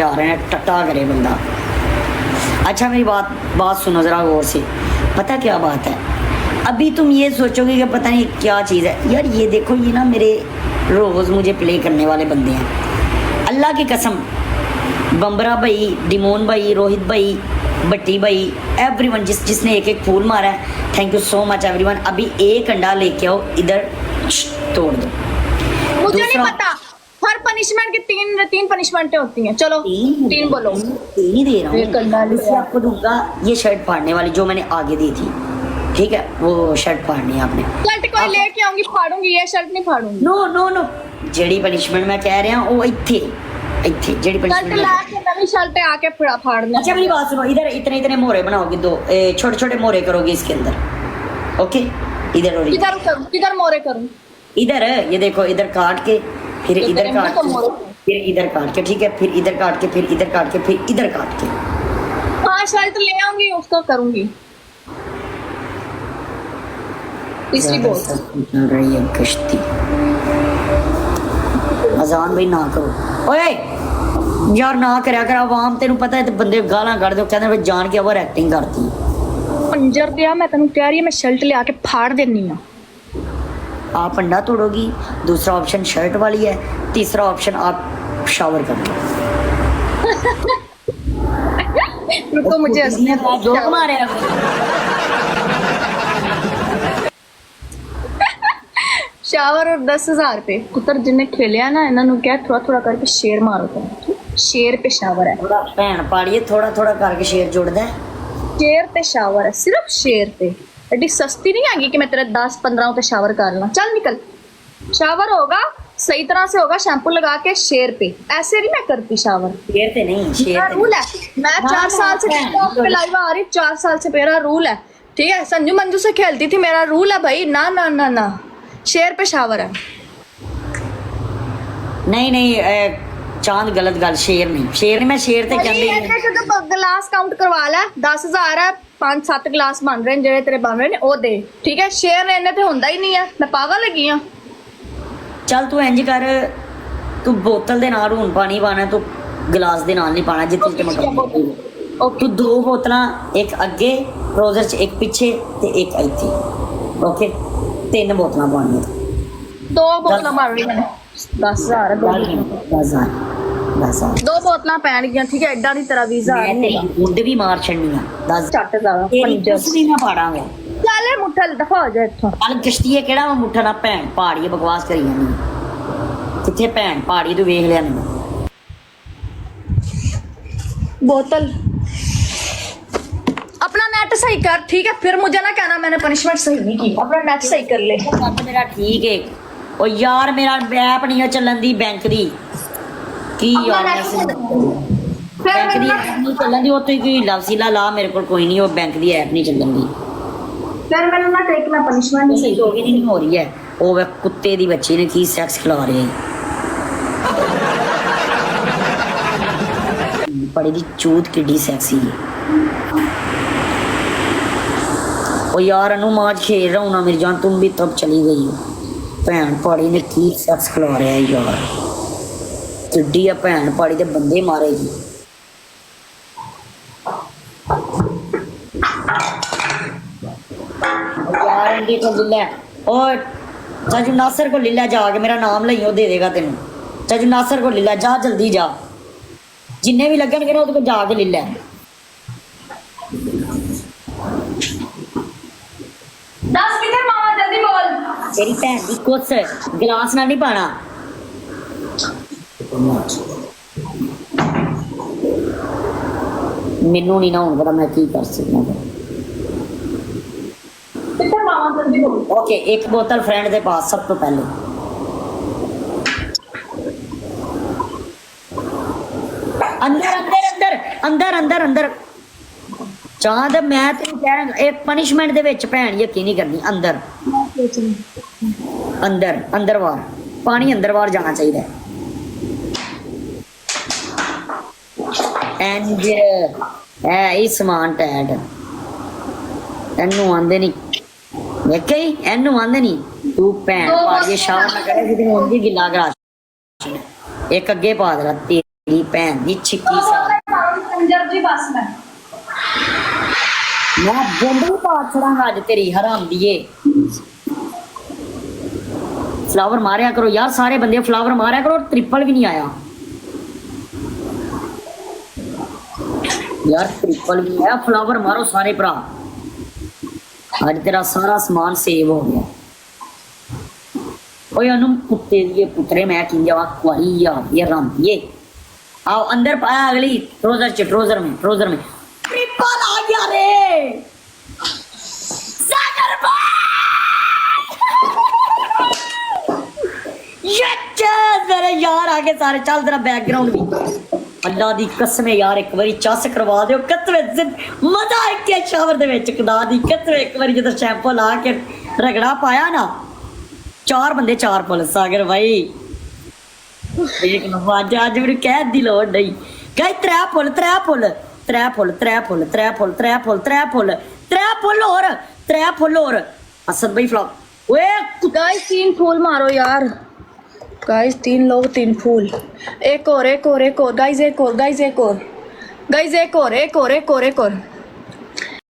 जा रहे हैं, टट्टा करे बंदा। अच्छा मेरी बात बात सुनो ज़रा गौर से, पता क्या बात है, अभी तुम ये सोचोगे कि पता नहीं क्या चीज़ है यार। ये देखो, ये ना मेरे रोज़ मुझे प्ले करने वाले बंदे हैं, अल्लाह की कसम। बम्बरा भाई, डिमोन भाई, रोहित भाई, भट्टी भाई, एवरीवन जिसने एक एक फूल मारा है, thank you so much everyone. अभी एक अंडा लेके आओ इधर, तोड़ दो। मुझे नहीं पता, हर पनिशमेंट की तीन पनिशमेंटें होती हैं। चलो तीन बोलो। तीन ही दे रहा हूँ, इससे आपको दूंगा ये शर्ट फाड़ने वाली जो मैंने आगे दी थी, ठीक है, वो शर्ट फाड़नी है आपने। शर्ट कोई लेके आऊंगी, फाड़ूंगी, ये शर्ट नहीं फाड़ूंगी। नो नो नो, जेडी पनिशमेंट मैं कह रहा हूँ वो इत्थे इत्थे जेडी शर्ट पनिशमेंट। लाके नवी शर्ट आके फाड़ना। अच्छा मेरी बात सुनो, इधर इतने इतने मोहरे बनाओगे, दो छोटे छोटे मोहरे करोगे इसके अंदर, ओके। इधर और किधर करूं, किधर मोरे करूं? इधर ये देखो, इधर काट के फिर इधर काट के फिर इधर काट के, ठीक है, फिर इधर काट के फिर इधर काट के फिर इधर काट के। हाँ शर्ट ले आऊंगी, उसको करूंगी। तीसरी बोल चल रही है कश्ती। अजान भाई ना करो, ओए यार ना करया कर, आवाम तेन पता है, बंदे गालां कढ़ दो, कहते जान के ओवर एक्टिंग करती। पंजर दिया, मैं तेन कह रही है, मैं शर्ट ले आके फाड़ देनी हूं। आप अंडा तोड़ोगी, दूसरा ऑप्शन शर्ट वाली है, तीसरा ऑप्शन आप शावर कर लो। रुको मुझे हंसने दो। जो हमारे शावर और 10,000 रुपए। पुत्र जिन्हें खेलिया ना, इन्होंने क्या थोड़ा थोड़ा करके शेर मारो तुम। शेर पे शावर है, थोड़ा भैन पाड़िए, थोड़ा थोड़ा करके शेर जोड़दा है। शेर पे शावर है, सिर्फ शेर पे। एडी सस्ती नहीं आएगी कि मैं तेरे 10-15 पे शावर कर लूं। चल निकल, शावर होगा सही तरह से होगा, शैम्पू लगा के शेर पे। ऐसे नहीं मैं करती शावर, शेर पे नहीं, शेर मेरा पे रूल है। मैं 4 साल से टिकटॉक पे लाइव आ रही, 4 साल से मेरा रूल है, ठीक है। संजू मंजू से खेलती थी, मेरा रूल है भाई, ना ना ना ना, शेर पे शावर है। नहीं नहीं, चांद गलत गल, शेर नहीं, शेर नहीं, मैं शेर ते कहंदी गिलास काउंट करवा लै, 10,000 है, 5-7 गिलास बन रहे हैं जेडे तेरे बन रहे ने, ओ दे, ठीक है। शेर इन्ने ते हुंदा ही नहीं है, मैं पागल लगी हां। चल तू इंज कर, तू बोतल दे नाल हून पानी पाना, तू गिलास दे नाल नहीं पाना, जितनी ते मैं तू 2 बोतलां, एक अगे ट्राउजर च, एक पीछे ते एक इत्थे, ओके। 3 बोतलां पानी, 2 बोतलां मार रही मैंने, 10,000 है, 10,000 2 बोतलां पैण गईयां, ठीक है। एडा दी तेरा वीजा मैं तेरी गुंड भी मार छड़नी है, 10 ਚੱਟ ਜ਼ਿਆਦਾ कुछ भी मैं पाड़ांगा। ਚੱਲ ਇਹ ਮੁੱਠਾ ਦਫਾ ਹੋ ਜਾ ਇੱਥੋਂ। ਕੱਲ ਕਸ਼ਤੀਏ ਕਿਹੜਾ ਵਾ ਮੁੱਠਾ ਨਾ, ਭੈਣ ਪਹਾੜੀਏ ਬਕਵਾਸ ਕਰੀ ਜਾਂਦੀ ਕਿੱਥੇ ਭੈਣ ਪਹਾੜੀ ਤੂੰ ਵੇਖ ਲਿਆ ਮੈਨੂੰ। बोतल अपना नेट सही कर, ठीक है, फिर मुझे ना कहना मैंने पनिशमेंट सही नहीं की। अपना नेट सही कर ले। ਕੰਮ ਮੇਰਾ ਠੀਕ ਹੈ, ਉਹ ਯਾਰ ਮੇਰਾ ਐਪ ਨਹੀਂ ਚੱਲਣ ਦੀ ਬੈਂਕ ਦੀ, ਕੀ ਯਾਰ ਬੈਂਕ ਦੀ ਐਪ ਨਹੀਂ ਚੱਲਣ ਦੀ, ਉਹ ਤੋਂ ਕੋਈ ਲਵਸੀਲਾ ਲਾ, ਮੇਰੇ ਕੋਲ ਕੋਈ ਨਹੀਂ, ਉਹ ਬੈਂਕ ਦੀ ਐਪ ਨਹੀਂ ਚੱਲਣ ਦੀ। फिर मैंने ना टेक मैं पनिशमेंट नहीं ਸਹੀ ਹੋ ਗਈ ਨਹੀਂ ਹੋ ਰਹੀ ਹੈ, ਉਹ ਵੇ ਕੁੱਤੇ ਦੀ ਬੱਚੀ ਨੇ ਕੀ ਸੈਕਸ ਖਿਲਾ ਰਹੇ बड़ी दी चूत किड्डी सेक्सी है। ओ यार अनु माज खेल रहा हूँ ना मेरी जान, तुम भी तब चली गई हो। भैन पहाड़ी ने की सेक्स खिला रहा है यार, किड्डी है भैन पहाड़ी ते बंदे मारेगी। यार इंडी को ले ले, और चाचू नासर को ले ले जाके, मेरा नाम लइयो, दे देगा तेन। चाचू नासर को ले ले जा, जल्दी जा, जिन्ने भी लगन ना वो जाके ले लै। दस किधर मामा, जल्दी बोल। तेरी भैन की कुछ गिलास ना नहीं पाना। मैनू नहीं ना हुन पता मैं की कर सकना। किधर मामा, जल्दी बोल। ओके, एक बोतल फ्रेंड के पास सब तो पहले। अंदर अंदर अंदर अंदर अंदर अंदर चांद, मैं तेन कह रहा एक पनिशमेंट दे विच भैन यकीन नहीं करनी। अंदर अंदर अंदर बाहर पानी, अंदर बाहर जाना चाहिए। इंज है ये समान टैड, एनू आंदे नहीं, वेखे ही एनू आंदे नहीं। तू भैन पाड़िए शाह ना करे, फिर गिला करा, एक अगे पा दे। तेरी भैन दी छिक्की साल पंजर जी बस मैं बंबई पा छड़ांगा अज तेरी हराम दिए। फ्लावर मारिया करो यार, सारे बंदे फ्लावर मारिया करो। ट्रिपल भी नहीं आया यार, ट्रिपल भी नहीं आया। फ्लावर मारो सारे भरा, आज तेरा सारा सामान सेव हो गया। ओए अनु कुत्ते दिए पुत्रे, मैं की जावा कुआरी यार ये राम दिए। आओ अंदर पाया अगली ट्रोजर च, ट्रोजर में ट्रिपल आ गया रे सागर मेरे यार आगे सारे। चल तेरा बैकग्राउंड भी अल्लाह दी कसम यार, एक बारी चस करवा दो कसम, मजा आया शावर दे विच खुदा दी कसम। एक बारी जब शैंपू ला के रगड़ा पाया ना, 4 बंदे 4 पुल। सागर भाई देख लो अज अज मेरे कह दी लोड़ नहीं कहीं 3 पुल 3 पुल 3 पुल 3 पुल 3 पुल 3 पुल 3 पुल 3 पुल और 3 पुल और असद भाई फ्लॉप। ओए गाइस 3 फूल मारो यार, गाइस 3 लोग 3 फूल। एक और गाइस, एक और गाइस, एक और गाइस, एक और